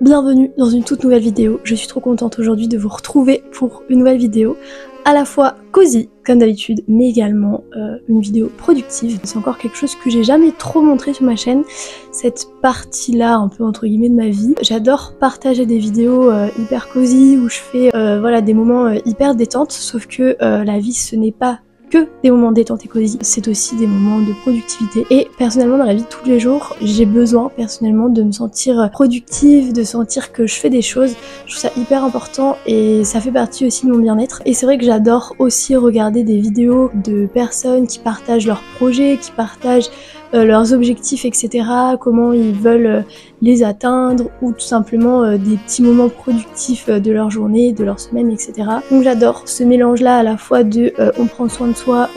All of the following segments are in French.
bienvenue dans une toute nouvelle vidéo. Je suis trop contente aujourd'hui de vous retrouver pour une nouvelle vidéo, à la fois cosy comme d'habitude, mais également une vidéo productive. C'est encore quelque chose que j'ai jamais trop montré sur ma chaîne, cette partie-là un peu entre guillemets de ma vie. J'adore partager des vidéos hyper cosy où je fais voilà, des moments hyper détente, sauf que la vie ce n'est pas que des moments détente et cosy, c'est aussi des moments de productivité. Et personnellement dans la vie de tous les jours, j'ai besoin personnellement de me sentir productive, de sentir que je fais des choses. Je trouve ça hyper important et ça fait partie aussi de mon bien-être. Et c'est vrai que j'adore aussi regarder des vidéos de personnes qui partagent leurs projets, qui partagent leurs objectifs, etc. Comment ils veulent les atteindre, ou tout simplement des petits moments productifs de leur journée, de leur semaine, etc. Donc j'adore ce mélange-là à la fois de on prend soin de soi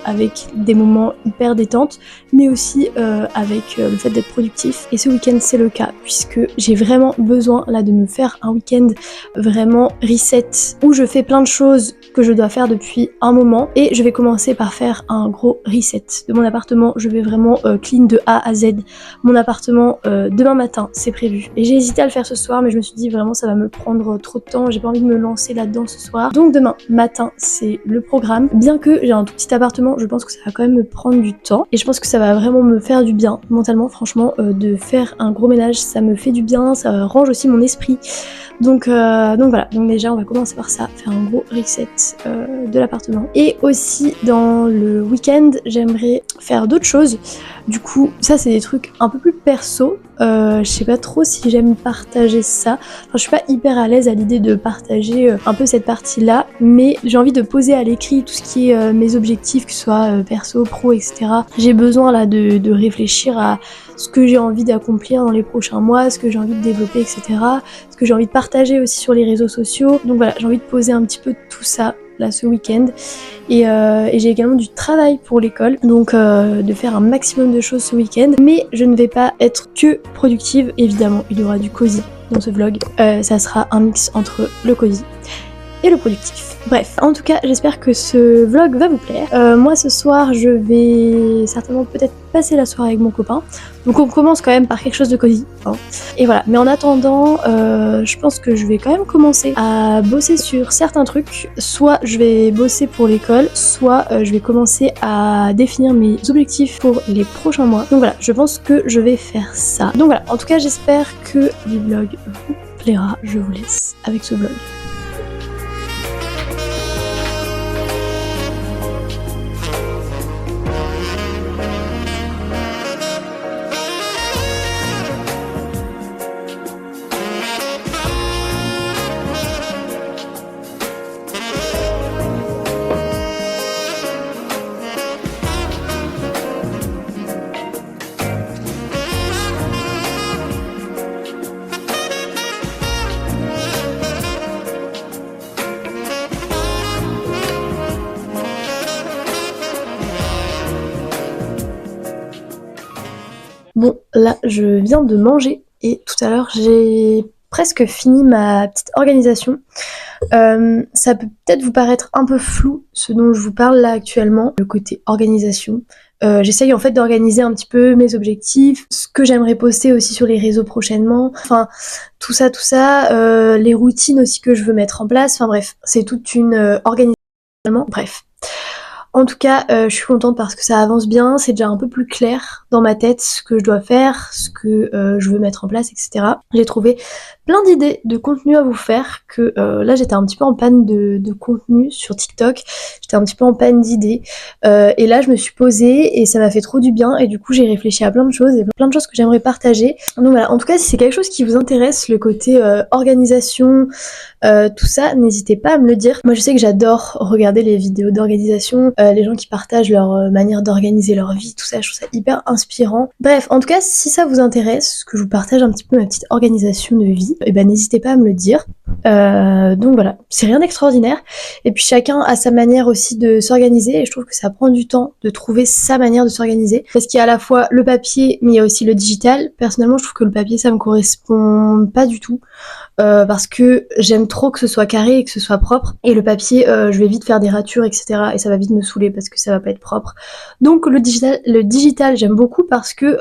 avec des moments hyper détente, mais aussi avec le fait d'être productif. Et ce week-end c'est le cas, puisque j'ai vraiment besoin là de me faire un week-end vraiment reset, où je fais plein de choses que je dois faire depuis un moment, et je vais commencer par faire un gros reset de mon appartement. Je vais vraiment clean de A à Z mon appartement demain matin, c'est prévu. Et j'ai hésité à le faire ce soir, mais je me suis dit vraiment ça va me prendre trop de temps, j'ai pas envie de me lancer là-dedans ce soir. Donc demain matin, c'est le programme. Bien que j'ai un tout petit appartement, je pense que ça va quand même me prendre du temps, et je pense que ça va vraiment me faire du bien mentalement, franchement, de faire un gros ménage, ça me fait du bien, ça range aussi mon esprit. Donc voilà, donc déjà on va commencer par ça, faire un gros reset de l'appartement. Et aussi dans le week-end, j'aimerais faire d'autres choses. Du coup, ça c'est des trucs un peu plus perso. Je sais pas trop si j'aime partager ça. Enfin, je suis pas hyper à l'aise à l'idée de partager un peu cette partie-là, mais j'ai envie de poser à l'écrit tout ce qui est mes objectifs, que ce soit perso, pro, etc. J'ai besoin là de réfléchir à ce que j'ai envie d'accomplir dans les prochains mois, ce que j'ai envie de développer, etc. Ce que j'ai envie de partager aussi sur les réseaux sociaux. Donc voilà, j'ai envie de poser un petit peu tout ça là ce week-end. Et j'ai également du travail pour l'école, donc de faire un maximum de choses ce week-end. Mais je ne vais pas être que productive, évidemment, il y aura du cosy dans ce vlog. Ça sera un mix entre le cosy et le productif. Bref, en tout cas, j'espère que ce vlog va vous plaire. Moi, ce soir, je vais certainement peut-être passer la soirée avec mon copain. Donc on commence quand même par quelque chose de cosy, hein. Et voilà, mais en attendant, je pense que je vais quand même commencer à bosser sur certains trucs. Soit je vais bosser pour l'école, soit je vais commencer à définir mes objectifs pour les prochains mois. Donc voilà, je pense que je vais faire ça. Donc voilà, en tout cas, j'espère que le vlog vous plaira. Je vous laisse avec ce vlog. Bon, là, je viens de manger et tout à l'heure, j'ai presque fini ma petite organisation. Ça peut peut-être vous paraître un peu flou, ce dont je vous parle là actuellement, le côté organisation. J'essaye en fait d'organiser un petit peu mes objectifs, ce que j'aimerais poster aussi sur les réseaux prochainement, enfin tout ça, les routines aussi que je veux mettre en place, enfin bref, c'est toute une organisation. Bref. En tout cas, je suis contente parce que ça avance bien, c'est déjà un peu plus clair dans ma tête ce que je dois faire, ce que je veux mettre en place, etc. J'ai trouvé plein d'idées de contenu à vous faire, que là j'étais un petit peu en panne de contenu sur TikTok, j'étais un petit peu en panne d'idées, et là je me suis posée et ça m'a fait trop du bien, et du coup j'ai réfléchi à plein de choses, et plein de choses que j'aimerais partager. Donc voilà, en tout cas si c'est quelque chose qui vous intéresse, le côté organisation, tout ça, n'hésitez pas à me le dire. Moi je sais que j'adore regarder les vidéos d'organisation, les gens qui partagent leur manière d'organiser leur vie, tout ça, je trouve ça hyper inspirant. Bref, en tout cas si ça vous intéresse, que je vous partage un petit peu ma petite organisation de vie, et ben n'hésitez pas à me le dire. Donc voilà, c'est rien d'extraordinaire, et puis chacun a sa manière aussi de s'organiser, et je trouve que ça prend du temps de trouver sa manière de s'organiser, parce qu'il y a à la fois le papier mais il y a aussi le digital. Personnellement je trouve que le papier ça me correspond pas du tout, parce que j'aime trop que ce soit carré et que ce soit propre, et le papier je vais vite faire des ratures, etc., et ça va vite me saouler parce que ça va pas être propre. Donc le digital j'aime beaucoup parce que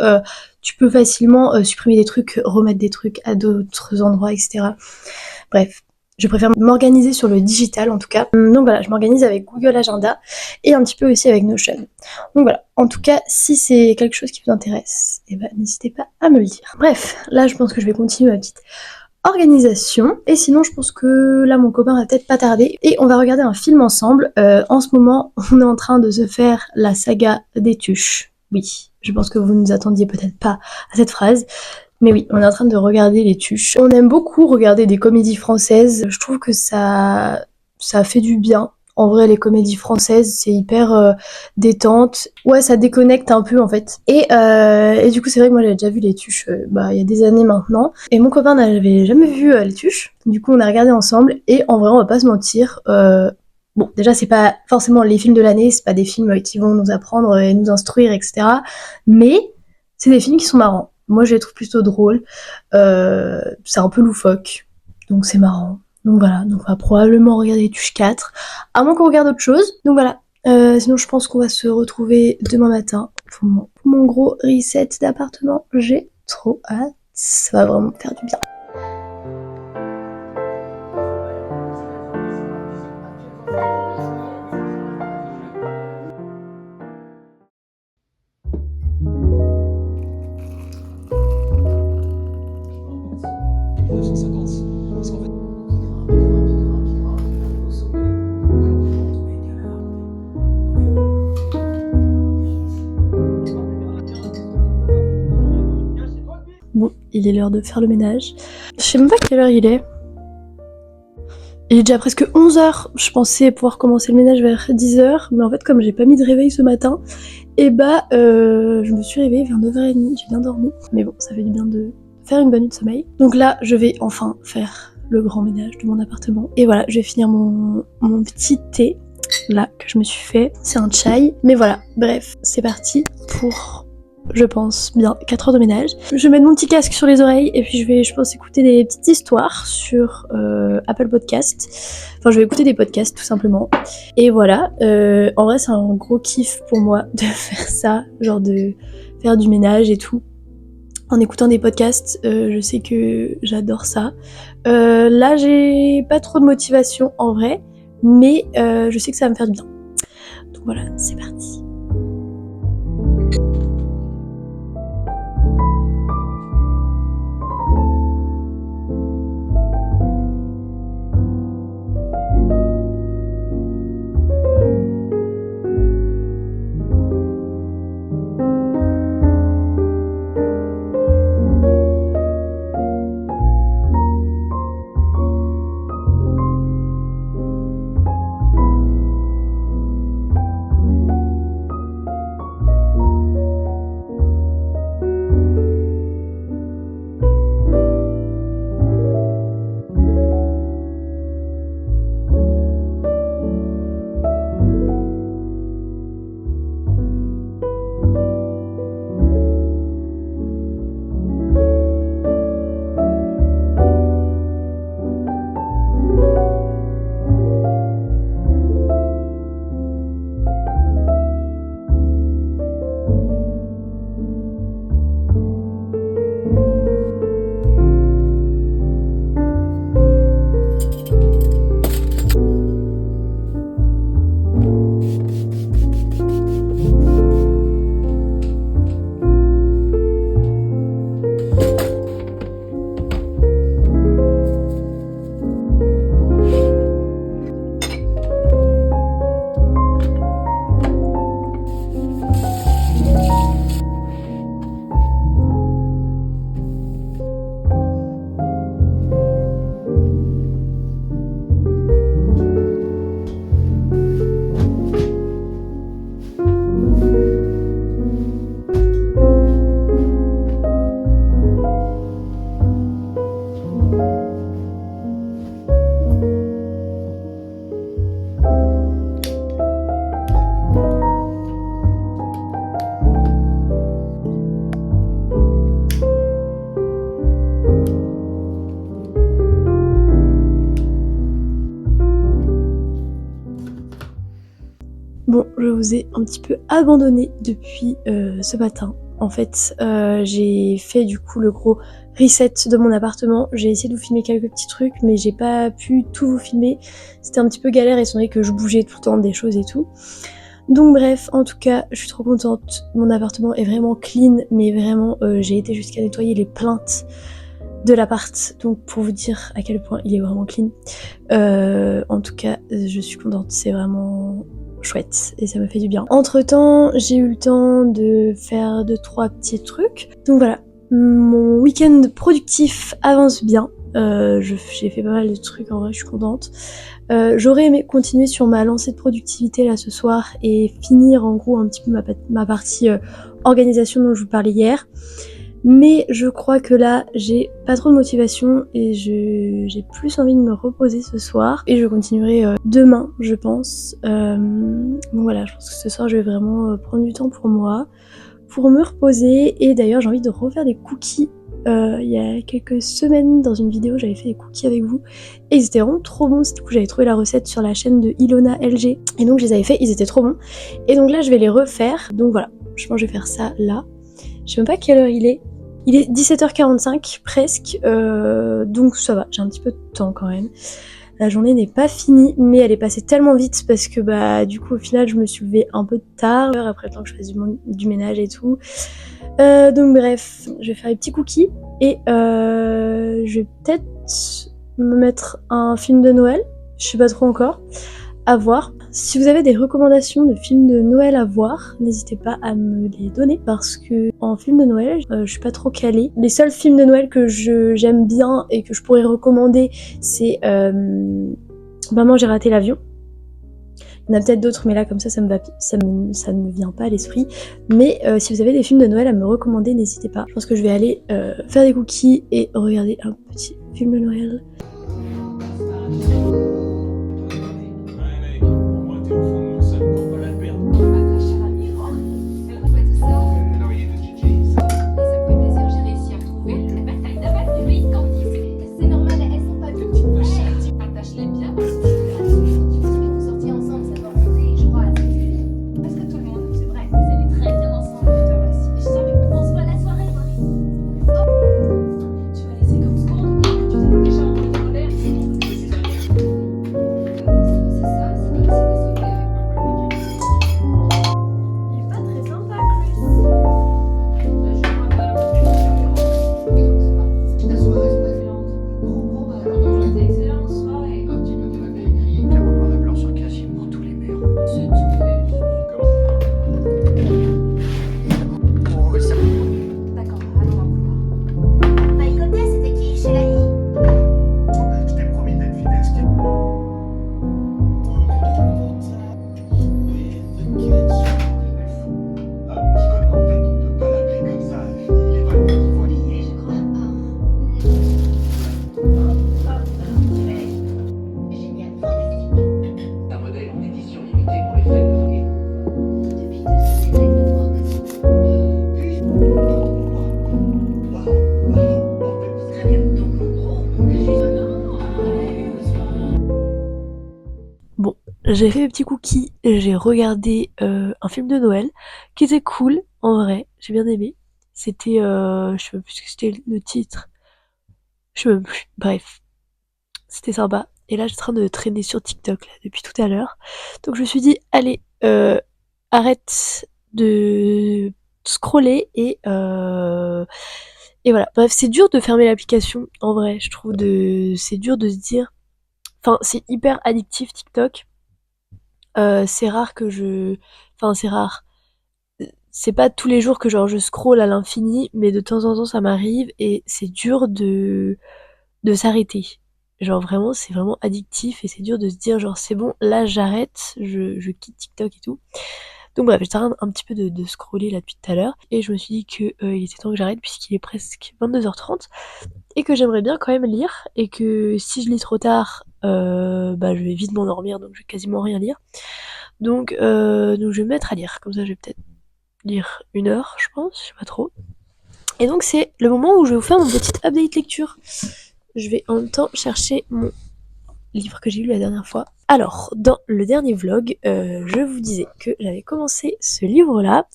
tu peux facilement supprimer des trucs, remettre des trucs à d'autres endroits, etc. Bref, je préfère m'organiser sur le digital en tout cas. Donc voilà, je m'organise avec Google Agenda et un petit peu aussi avec Notion. Donc voilà, en tout cas, si c'est quelque chose qui vous intéresse, eh ben, n'hésitez pas à me le dire. Bref, là je pense que je vais continuer ma petite organisation. Et sinon, je pense que là, mon copain va peut-être pas tarder. Et on va regarder un film ensemble. En ce moment, on est en train de se faire la saga des Tuches. Oui, je pense que vous ne nous attendiez peut-être pas à cette phrase. Mais oui, on est en train de regarder les Tuches. On aime beaucoup regarder des comédies françaises. Je trouve que ça fait du bien. En vrai, les comédies françaises, c'est hyper détente. Ouais, ça déconnecte un peu en fait. Et du coup, c'est vrai que moi, j'avais déjà vu les Tuches il y a des années maintenant. Et mon copain n'avait jamais vu les Tuches. Du coup, on a regardé ensemble. Et en vrai, on va pas se mentir. Bon, déjà, c'est pas forcément les films de l'année. C'est pas des films qui vont nous apprendre et nous instruire, etc. Mais c'est des films qui sont marrants. Moi, je les trouve plutôt drôles. C'est un peu loufoque. Donc, c'est marrant. Donc voilà, donc on va probablement regarder Tuche 4, à moins qu'on regarde autre chose. Donc voilà, sinon je pense qu'on va se retrouver demain matin pour mon gros reset d'appartement. J'ai trop hâte, ça va vraiment me faire du bien. Bon, il est l'heure de faire le ménage. Je sais même pas quelle heure il est. Il est déjà presque 11h. Je pensais pouvoir commencer le ménage vers 10h, mais en fait comme j'ai pas mis de réveil ce matin, je me suis réveillée vers 9h30, j'ai bien dormi. Mais bon, ça fait du bien de faire une bonne nuit de sommeil. Donc là, je vais enfin faire le grand ménage de mon appartement. Et voilà, je vais finir mon petit thé, là, que je me suis fait. C'est un chai. Mais voilà, bref, c'est parti pour, je pense, bien 4 heures de ménage. Je vais mettre mon petit casque sur les oreilles et puis je pense, écouter des petites histoires sur Apple Podcast. Enfin, je vais écouter des podcasts, tout simplement. Et voilà, en vrai, c'est un gros kiff pour moi de faire ça, genre de faire du ménage et tout. En écoutant des podcasts, je sais que j'adore ça. Là, j'ai pas trop de motivation en vrai, mais je sais que ça va me faire du bien. Donc voilà, c'est parti. Bon, je vous ai un petit peu abandonné depuis ce matin. En fait, j'ai fait du coup le gros reset de mon appartement. J'ai essayé de vous filmer quelques petits trucs, mais j'ai pas pu tout vous filmer. C'était un petit peu galère étant donné que je bougeais tout le temps des choses et tout. Donc bref, en tout cas, je suis trop contente. Mon appartement est vraiment clean, mais vraiment, j'ai été jusqu'à nettoyer les plaintes de l'appart. Donc pour vous dire à quel point il est vraiment clean. En tout cas, je suis contente. C'est vraiment chouette et ça me fait du bien. Entre temps, j'ai eu le temps de faire 2-3 petits trucs. Donc voilà, mon week-end productif avance bien. J'ai fait pas mal de trucs, en vrai, je suis contente. J'aurais aimé continuer sur ma lancée de productivité là ce soir et finir en gros un petit peu ma partie organisation dont je vous parlais hier. Mais je crois que là, j'ai pas trop de motivation et j'ai plus envie de me reposer ce soir. Et je continuerai demain, je pense. Donc voilà, je pense que ce soir, je vais vraiment prendre du temps pour moi, pour me reposer. Et d'ailleurs, j'ai envie de refaire des cookies. Il y a quelques semaines, dans une vidéo, j'avais fait des cookies avec vous. Et ils étaient vraiment trop bons. Du coup, j'avais trouvé la recette sur la chaîne de Ilona LG. Et donc, je les avais fait, ils étaient trop bons. Et donc là, je vais les refaire. Donc voilà, je pense que je vais faire ça là. Je sais même pas quelle heure il est. Il est 17h45 presque, donc ça va, j'ai un petit peu de temps quand même. La journée n'est pas finie, mais elle est passée tellement vite parce que bah du coup au final je me suis levée un peu tard, après le temps que je fasse du ménage et tout. Donc bref, je vais faire les petits cookies et je vais peut-être me mettre un film de Noël, je sais pas trop encore, à voir. Si vous avez des recommandations de films de Noël à voir, n'hésitez pas à me les donner parce que en film de Noël, je suis pas trop calée. Les seuls films de Noël que j'aime bien et que je pourrais recommander, c'est Maman j'ai raté l'avion. Il y en a peut-être d'autres, mais là comme ça, ça ne me vient pas à l'esprit. Mais si vous avez des films de Noël à me recommander, n'hésitez pas. Je pense que je vais aller faire des cookies et regarder un petit film de Noël. Bon, j'ai fait mes petits cookies, j'ai regardé un film de Noël qui était cool, en vrai, j'ai bien aimé. C'était, je sais même plus ce que c'était le titre, je sais même plus, bref, c'était sympa. Et là, je suis en train de traîner sur TikTok là, depuis tout à l'heure. Donc je me suis dit, allez, arrête de scroller et voilà. Bref, c'est dur de fermer l'application, en vrai, je trouve c'est dur de se dire, enfin, c'est hyper addictif TikTok. C'est rare que enfin c'est rare. C'est pas tous les jours que genre je scrolle à l'infini, mais de temps en temps ça m'arrive et c'est dur de s'arrêter. Genre vraiment, c'est vraiment addictif et c'est dur de se dire genre c'est bon, là j'arrête, je quitte TikTok et tout. Donc bref, j'étais en train un petit peu de scroller là depuis tout à l'heure et je me suis dit que il était temps que j'arrête puisqu'il est presque 22h30 et que j'aimerais bien quand même lire et que si je lis trop tard, bah je vais vite m'endormir donc je vais quasiment rien lire. Donc je vais me mettre à lire, comme ça je vais peut-être lire 1 heure, je pense, je sais pas trop. Et donc c'est le moment où je vais vous faire mon petit update lecture. Je vais en même temps chercher mon livre que j'ai lu la dernière fois. Alors, dans le dernier vlog, je vous disais que j'avais commencé ce livre-là.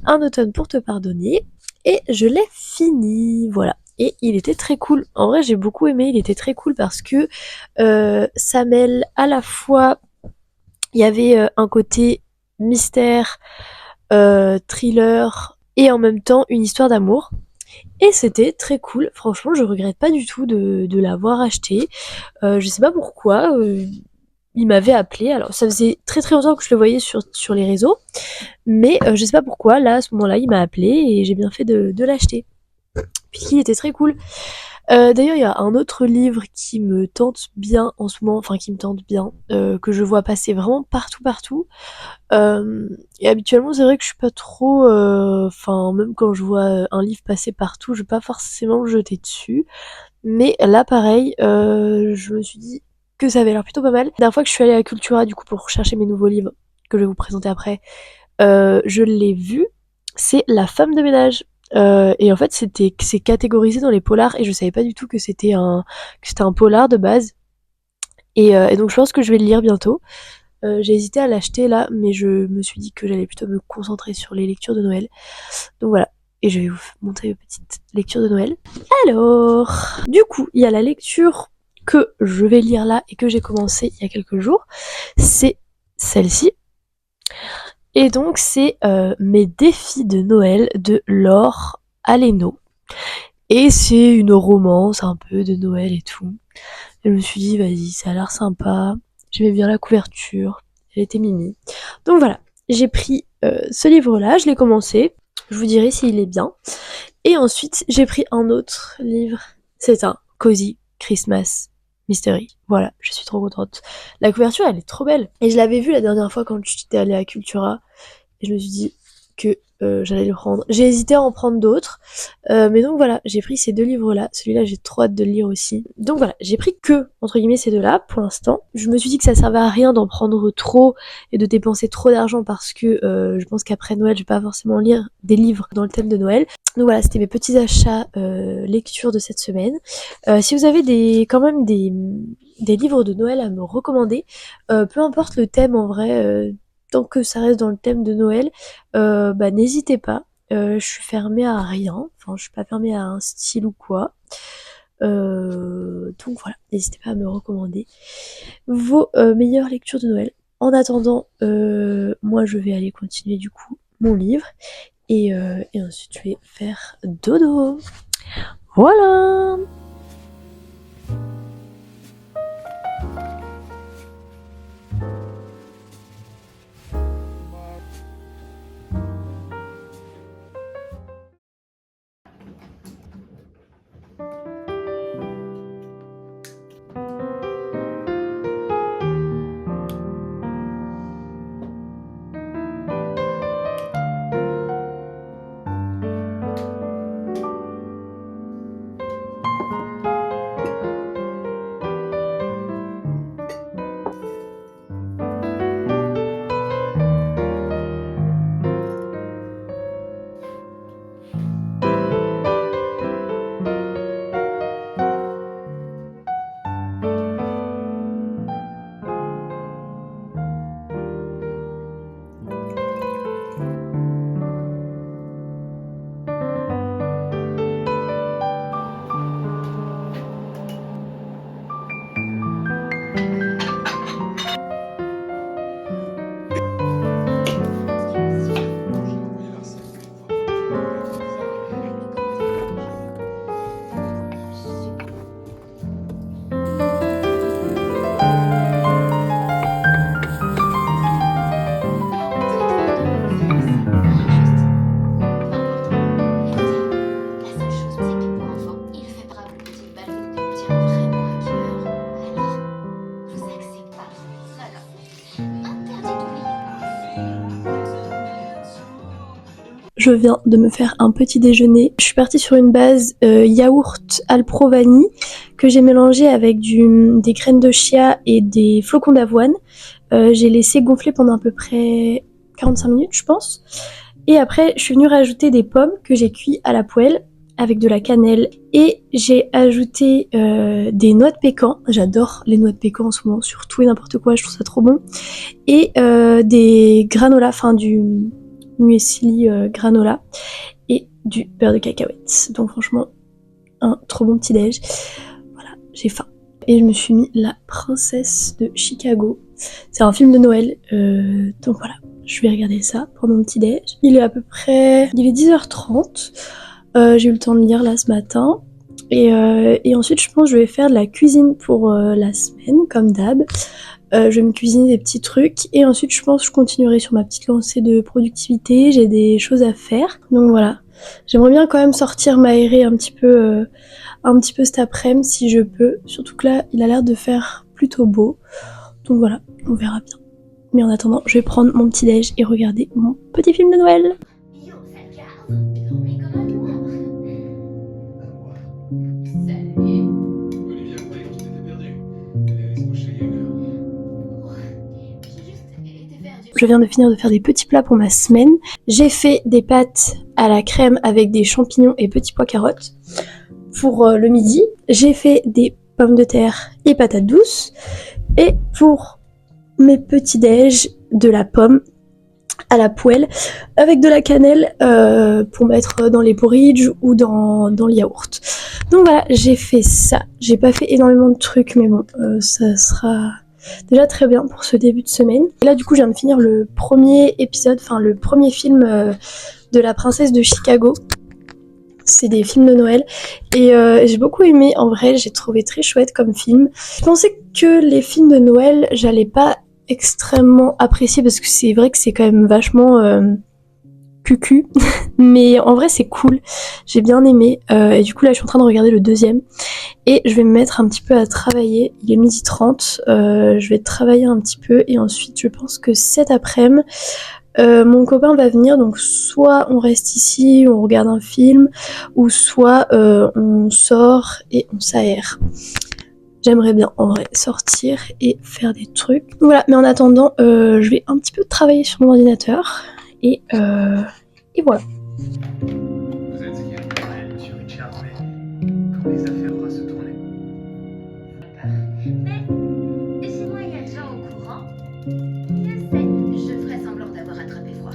Un automne pour te pardonner, et je l'ai fini, voilà. Et il était très cool. En vrai, j'ai beaucoup aimé. Il était très cool parce que ça mêle à la fois, il y avait un côté mystère, thriller, et en même temps une histoire d'amour. Et c'était très cool. Franchement, je regrette pas du tout de l'avoir acheté. Je sais pas pourquoi. Il m'avait appelé. Alors, ça faisait très très longtemps que je le voyais sur les réseaux. Mais je sais pas pourquoi. Là, à ce moment-là, il m'a appelé et j'ai bien fait de l'acheter. Puisqu'il était très cool. D'ailleurs, il y a un autre livre qui me tente bien en ce moment, enfin qui me tente bien, que je vois passer vraiment partout. Et habituellement, c'est vrai que je suis pas trop, enfin même quand je vois un livre passer partout, je vais pas forcément me jeter dessus. Mais là, pareil, je me suis dit que ça avait l'air plutôt pas mal. La dernière fois que je suis allée à Cultura, du coup, pour chercher mes nouveaux livres que je vais vous présenter après, je l'ai vu. C'est La femme de ménage. Et en fait, c'est catégorisé dans les polars et je savais pas du tout que c'était un polar de base. Et donc je pense que je vais le lire bientôt. J'ai hésité à l'acheter là, mais je me suis dit que j'allais plutôt me concentrer sur les lectures de Noël. Donc voilà. Et je vais vous montrer une petite lecture de Noël. Alors, du coup, il y a la lecture que je vais lire là et que j'ai commencé il y a quelques jours. C'est celle-ci. Et donc c'est Mes défis de Noël de Laure Aleno. Et c'est une romance un peu de Noël et tout. Et je me suis dit, vas-y, ça a l'air sympa. J'aimais bien la couverture. Elle était mimi. Donc voilà, j'ai pris ce livre-là, je l'ai commencé. Je vous dirai s'il est bien. Et ensuite, j'ai pris un autre livre. C'est un Cozy Christmas Mystery. Voilà, je suis trop contente. La couverture, elle est trop belle. Et je l'avais vue la dernière fois quand j'étais allée à Cultura. Et je me suis dit que j'allais le prendre. J'ai hésité à en prendre d'autres. Mais donc voilà, j'ai pris ces deux livres-là. Celui-là, j'ai trop hâte de le lire aussi. Donc voilà, j'ai pris que, entre guillemets, ces deux-là pour l'instant. Je me suis dit que ça servait à rien d'en prendre trop et de dépenser trop d'argent parce que je pense qu'après Noël, je vais pas forcément lire des livres dans le thème de Noël. Donc voilà, c'était mes petits achats lecture de cette semaine. Si vous avez quand même des livres de Noël à me recommander, peu importe le thème en vrai, tant que ça reste dans le thème de Noël, bah n'hésitez pas. Je suis fermée à rien, enfin je suis pas fermée à un style ou quoi. Donc voilà, n'hésitez pas à me recommander vos meilleures lectures de Noël. En attendant, moi je vais aller continuer du coup mon livre et ensuite je vais faire dodo. Voilà. Je viens de me faire un petit déjeuner. Je suis partie sur une base yaourt Alpro vanille que j'ai mélangé avec des graines de chia et des flocons d'avoine. J'ai laissé gonfler pendant à peu près 45 minutes, je pense. Et après, je suis venue rajouter des pommes que j'ai cuit à la poêle avec de la cannelle. Et j'ai ajouté des noix de pécan. J'adore les noix de pécan en ce moment, sur tout et n'importe quoi, je trouve ça trop bon. Et des granolas, enfin muesli granola et du beurre de cacahuète. Donc franchement, un trop bon petit déj. Voilà, j'ai faim. Et je me suis mis La Princesse de Chicago. C'est un film de Noël, donc voilà, je vais regarder ça pendant mon petit déj. Il est 10h30. J'ai eu le temps de lire là ce matin. Et ensuite, je pense que je vais faire de la cuisine pour la semaine, comme d'hab. Je vais me cuisiner des petits trucs. Et ensuite, je pense que je continuerai sur ma petite lancée de productivité. J'ai des choses à faire. Donc voilà. J'aimerais bien quand même sortir m'aérer un petit peu cet après-midi si je peux. Surtout que là, il a l'air de faire plutôt beau. Donc voilà, on verra bien. Mais en attendant, je vais prendre mon petit déj et regarder mon petit film de Noël. Yo, sale gars, dormez comme un noir. Salut. Olivia a croyait que tu t'étais perdu. Elle est allée se coucher il y a 1 heure. Oh, j'ai juste été perdue. Je viens de finir de faire des petits plats pour ma semaine. J'ai fait des pâtes à la crème avec des champignons et petits pois carottes pour le midi. J'ai fait des pommes de terre et patates douces. Et pour mes petits déj, de la pomme à la poêle avec de la cannelle pour mettre dans les porridge ou dans le yaourt. Donc voilà, j'ai fait ça. J'ai pas fait énormément de trucs, mais bon, ça sera déjà très bien pour ce début de semaine. Et là, du coup, je viens de finir le premier épisode, enfin le premier film de La Princesse de Chicago. C'est des films de Noël et j'ai beaucoup aimé. En vrai, j'ai trouvé très chouette comme film. Je pensais que les films de Noël, j'allais pas extrêmement apprécié parce que c'est vrai que c'est quand même vachement cucu mais en vrai c'est cool, j'ai bien aimé et du coup là je suis en train de regarder le deuxième et je vais me mettre un petit peu à travailler. Il est 12h30, je vais travailler un petit peu et ensuite je pense que cet après-midi mon copain va venir, donc soit on reste ici, on regarde un film, ou soit on sort et on s'aère. J'aimerais bien en vrai sortir et faire des trucs. Voilà, mais en attendant, je vais un petit peu travailler sur mon ordinateur. Et voilà. Vous êtes qui? Ouais, monsieur Richard, mais quand les affaires vont se tourner. Mais si moi il y a déjà au courant, je sais, je ferai semblant d'avoir attrapé froid.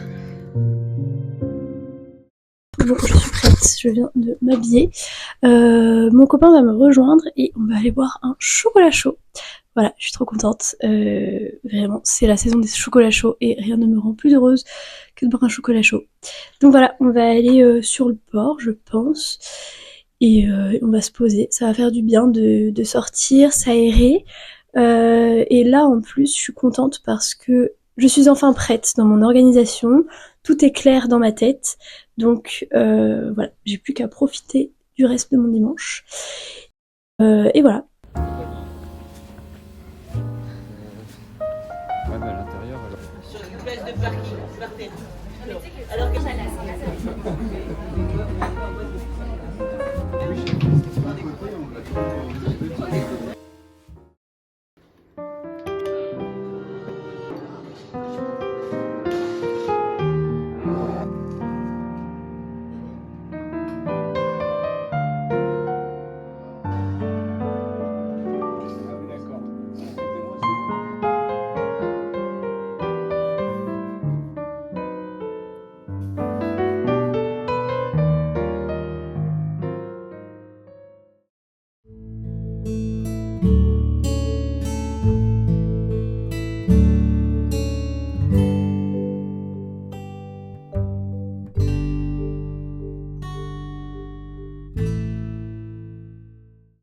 Bon, je suis prête, je viens de m'habiller. Mon copain va me rejoindre et on va aller boire un chocolat chaud. Voilà, je suis trop contente. Vraiment, c'est la saison des chocolats chauds et rien ne me rend plus heureuse que de boire un chocolat chaud. Donc voilà, on va aller sur le port, je pense. Et on va se poser. Ça va faire du bien de sortir, s'aérer. Et là, en plus, je suis contente parce que je suis enfin prête dans mon organisation. Tout est clair dans ma tête. Donc voilà, j'ai plus qu'à profiter du reste de mon dimanche. Et voilà. Ouais, mais à l'intérieur, Sur une place de parking, parfait. Alors que